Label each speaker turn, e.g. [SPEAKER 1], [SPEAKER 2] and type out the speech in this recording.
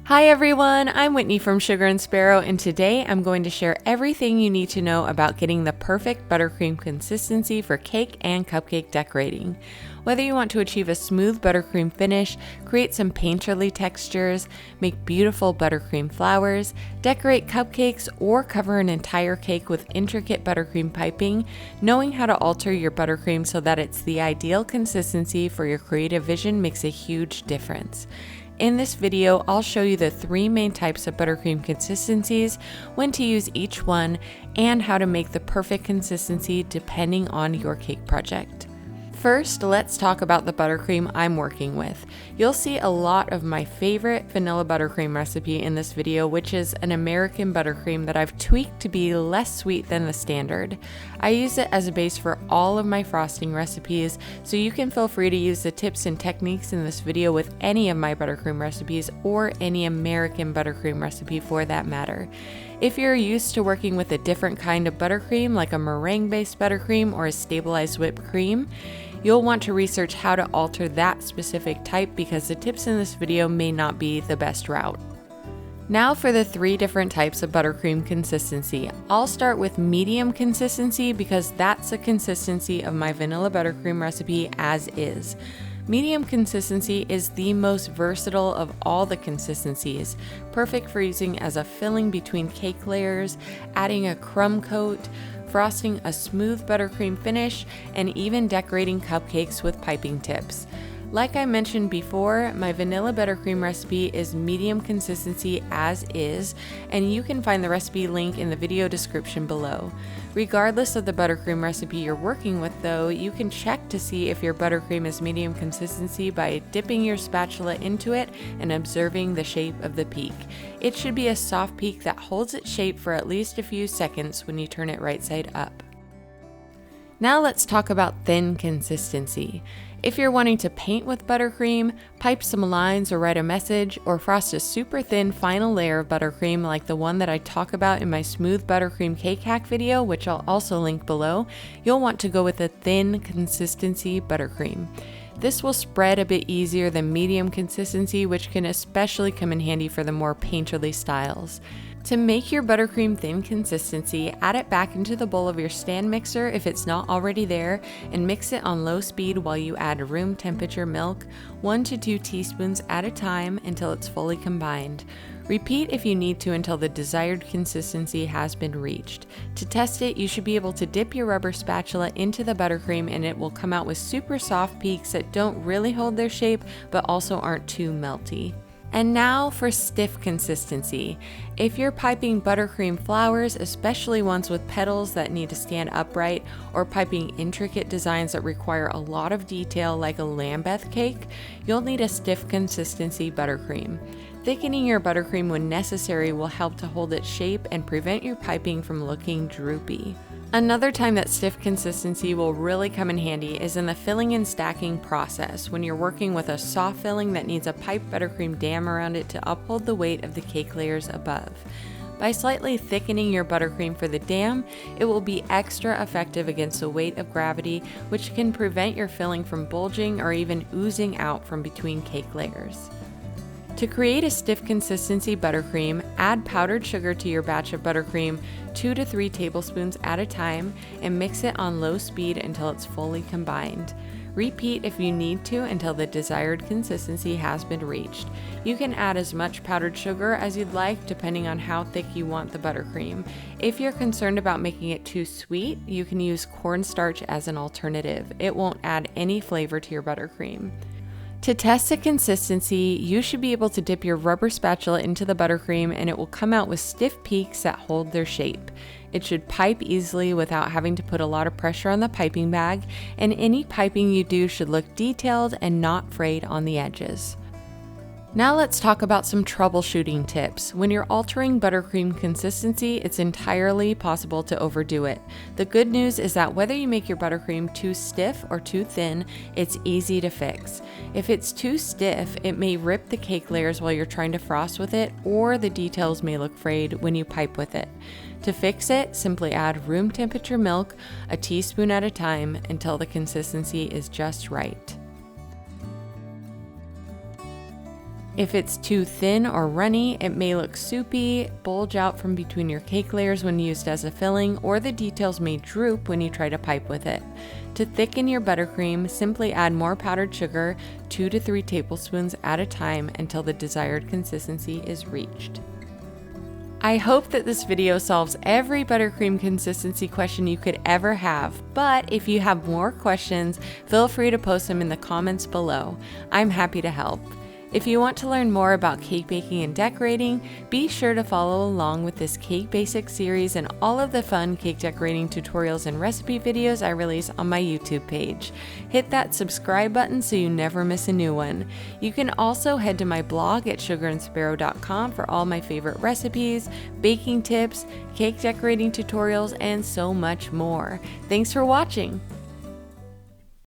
[SPEAKER 1] Hi everyone, I'm Whitney from Sugar and Sparrow, and today I'm going to share everything you need to know about getting the perfect buttercream consistency for cake and cupcake decorating. Whether you want to achieve a smooth buttercream finish, create some painterly textures, make beautiful buttercream flowers, decorate cupcakes, or cover an entire cake with intricate buttercream piping, knowing how to alter your buttercream so that it's the ideal consistency for your creative vision makes a huge difference. In this video, I'll show you the 3 main types of buttercream consistencies, when to use each one, and how to make the perfect consistency depending on your cake project. First, let's talk about the buttercream I'm working with. You'll see a lot of my favorite vanilla buttercream recipe in this video, which is an American buttercream that I've tweaked to be less sweet than the standard. I use it as a base for all of my frosting recipes, so you can feel free to use the tips and techniques in this video with any of my buttercream recipes or any American buttercream recipe for that matter. If you're used to working with a different kind of buttercream, like a meringue-based buttercream or a stabilized whipped cream, you'll want to research how to alter that specific type because the tips in this video may not be the best route. Now for the 3 different types of buttercream consistency. I'll start with medium consistency because that's the consistency of my vanilla buttercream recipe as is. Medium consistency is the most versatile of all the consistencies, perfect for using as a filling between cake layers, adding a crumb coat, frosting a smooth buttercream finish, and even decorating cupcakes with piping tips. Like I mentioned before, my vanilla buttercream recipe is medium consistency as is, and you can find the recipe link in the video description below. Regardless of the buttercream recipe you're working with though, you can check to see if your buttercream is medium consistency by dipping your spatula into it and observing the shape of the peak. It should be a soft peak that holds its shape for at least a few seconds when you turn it right side up. Now let's talk about thin consistency. If you're wanting to paint with buttercream, pipe some lines or write a message, or frost a super thin final layer of buttercream like the one that I talk about in my smooth buttercream cake hack video, which I'll also link below, you'll want to go with a thin consistency buttercream. This will spread a bit easier than medium consistency, which can especially come in handy for the more painterly styles. To make your buttercream thin consistency, add it back into the bowl of your stand mixer if it's not already there, and mix it on low speed while you add room temperature milk, 1 to 2 teaspoons at a time until it's fully combined. Repeat if you need to until the desired consistency has been reached. To test it, you should be able to dip your rubber spatula into the buttercream and it will come out with super soft peaks that don't really hold their shape but also aren't too melty. And now for stiff consistency. If you're piping buttercream flowers, especially ones with petals that need to stand upright, or piping intricate designs that require a lot of detail like a Lambeth cake, you'll need a stiff consistency buttercream. Thickening your buttercream when necessary will help to hold its shape and prevent your piping from looking droopy. Another time that stiff consistency will really come in handy is in the filling and stacking process when you're working with a soft filling that needs a piped buttercream dam around it to uphold the weight of the cake layers above. By slightly thickening your buttercream for the dam, it will be extra effective against the weight of gravity, which can prevent your filling from bulging or even oozing out from between cake layers. To create a stiff consistency buttercream, add powdered sugar to your batch of buttercream 2 to 3 tablespoons at a time and mix it on low speed until it's fully combined. Repeat if you need to until the desired consistency has been reached. You can add as much powdered sugar as you'd like depending on how thick you want the buttercream. If you're concerned about making it too sweet, you can use cornstarch as an alternative. It won't add any flavor to your buttercream. To test the consistency, you should be able to dip your rubber spatula into the buttercream and it will come out with stiff peaks that hold their shape. It should pipe easily without having to put a lot of pressure on the piping bag, and any piping you do should look detailed and not frayed on the edges. Now let's talk about some troubleshooting tips. When you're altering buttercream consistency, it's entirely possible to overdo it. The good news is that whether you make your buttercream too stiff or too thin, it's easy to fix. If it's too stiff, it may rip the cake layers while you're trying to frost with it, or the details may look frayed when you pipe with it. To fix it, simply add room temperature milk, a teaspoon at a time, until the consistency is just right. If it's too thin or runny, it may look soupy, bulge out from between your cake layers when used as a filling, or the details may droop when you try to pipe with it. To thicken your buttercream, simply add more powdered sugar, 2 to 3 tablespoons at a time until the desired consistency is reached. I hope that this video solves every buttercream consistency question you could ever have, but if you have more questions, feel free to post them in the comments below. I'm happy to help. If you want to learn more about cake baking and decorating, be sure to follow along with this Cake Basics series and all of the fun cake decorating tutorials and recipe videos I release on my YouTube page. Hit that subscribe button so you never miss a new one. You can also head to my blog at sugarandsparrow.com for all my favorite recipes, baking tips, cake decorating tutorials, and so much more. Thanks for watching!